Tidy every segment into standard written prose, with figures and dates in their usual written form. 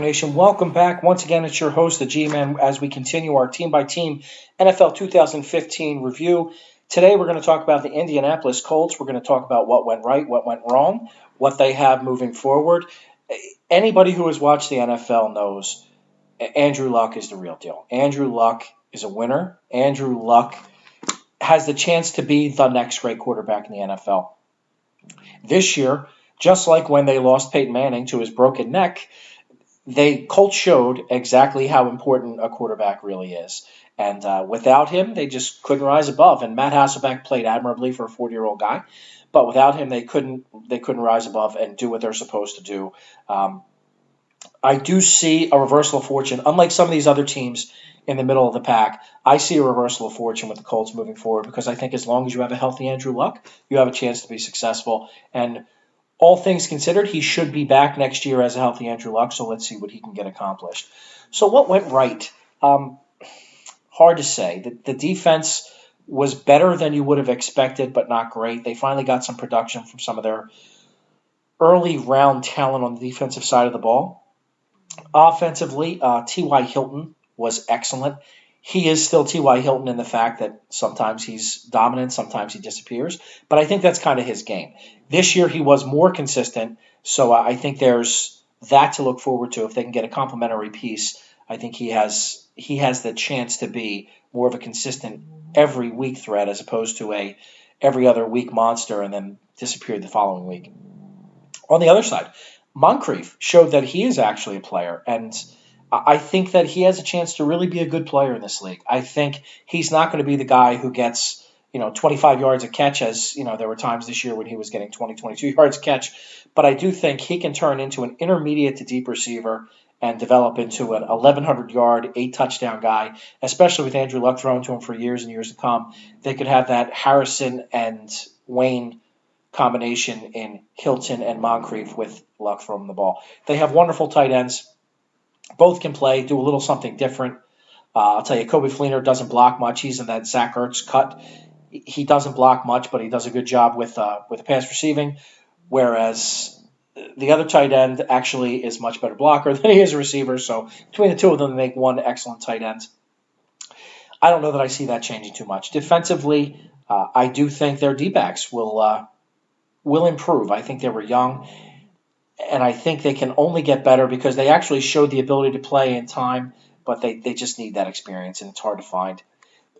Nation. Welcome back. Once again, it's your host, the G-Man, as we continue our team-by-team NFL 2015 review. Today, we're going to talk about the Indianapolis Colts. We're going to talk about what went right, what went wrong, what they have moving forward. Anybody who has watched the NFL knows Andrew Luck is the real deal. Andrew Luck is a winner. Andrew Luck has the chance to be the next great quarterback in the NFL. This year, just like when they lost Peyton Manning to his broken neck, Colts showed exactly how important a quarterback really is. And without him, they just couldn't rise above. And Matt Hasselbeck played admirably for a 40-year-old guy, but without him, they couldn't rise above and do what they're supposed to do. I do see a reversal of fortune. Unlike some of these other teams in the middle of the pack, I see a reversal of fortune with the Colts moving forward because I think as long as you have a healthy Andrew Luck, you have a chance to be successful. And all things considered, he should be back next year as a healthy Andrew Luck, so let's see what he can get accomplished. So what went right? Hard to say. The defense was better than you would have expected, but not great. They finally got some production from some of their early round talent on the defensive side of the ball. Offensively, T.Y. Hilton was excellent. He is still T.Y. Hilton in the fact that sometimes he's dominant, sometimes he disappears. But I think that's kind of his game. This year he was more consistent, so I think there's that to look forward to. If they can get a complementary piece, I think he has the chance to be more of a consistent every week threat as opposed to a every other week monster and then disappeared the following week. On the other side, Moncrief showed that he is actually a player, and I think that he has a chance to really be a good player in this league. I think he's not going to be the guy who gets 25 yards a catch, as there were times this year when he was getting 22 yards a catch. But I do think he can turn into an intermediate to deep receiver and develop into an 1,100-yard, 8-touchdown guy, especially with Andrew Luck thrown to him for years and years to come. They could have that Harrison and Wayne combination in Hilton and Moncrief with Luck throwing the ball. They have wonderful tight ends. Both can play, do a little something different. I'll tell you, Coby Fleener doesn't block much. He's in that Zach Ertz cut. He doesn't block much, but he does a good job with pass receiving, whereas the other tight end actually is much better blocker than he is a receiver. So between the two of them, they make one excellent tight end. I don't know that I see that changing too much. Defensively, I do think their D-backs will improve. I think they were young, and I think they can only get better because they actually showed the ability to play in time, but they just need that experience, and it's hard to find.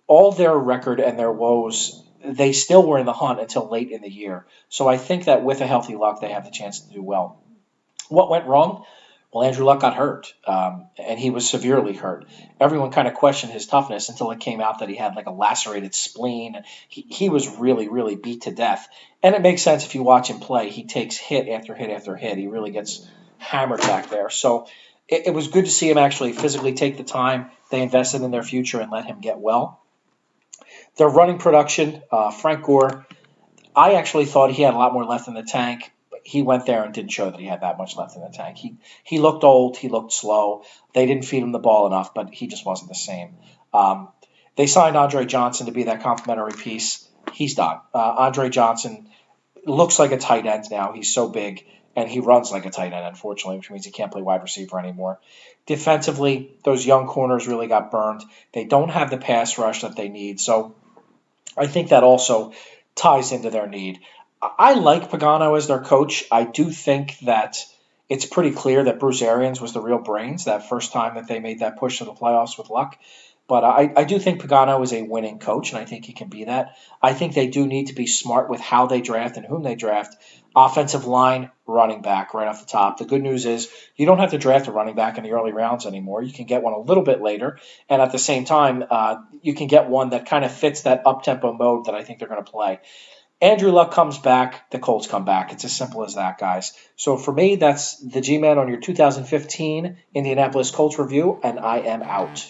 All their record and their woes, they still were in the hunt until late in the year. So I think that with a healthy Luck, they have the chance to do well. What went wrong? Well, Andrew Luck got hurt, and he was severely hurt. Everyone kind of questioned his toughness until it came out that he had like a lacerated spleen. He was really, really beat to death. And it makes sense if you watch him play. He takes hit after hit after hit. He really gets hammered back there. So it was good to see him actually physically take the time. They invested in their future and let him get well. Their running production, Frank Gore, I actually thought he had a lot more left in the tank. He went there and didn't show that he had that much left in the tank. He looked old. He looked slow. They didn't feed him the ball enough, but he just wasn't the same. They signed Andre Johnson to be that complementary piece. He's done. Andre Johnson looks like a tight end now. He's so big, and he runs like a tight end, unfortunately, which means he can't play wide receiver anymore. Defensively, those young corners really got burned. They don't have the pass rush that they need, so I think that also ties into their need. I like Pagano as their coach. I do think that it's pretty clear that Bruce Arians was the real brains that first time that they made that push to the playoffs with Luck. But I do think Pagano is a winning coach, and I think he can be that. I think they do need to be smart with how they draft and whom they draft. Offensive line, running back right off the top. The good news is you don't have to draft a running back in the early rounds anymore. You can get one a little bit later, and at the same time, you can get one that kind of fits that up-tempo mode that I think they're going to play. Andrew Luck comes back, the Colts come back. It's as simple as that, guys. So for me, that's the G-Man on your 2015 Indianapolis Colts review, and I am out.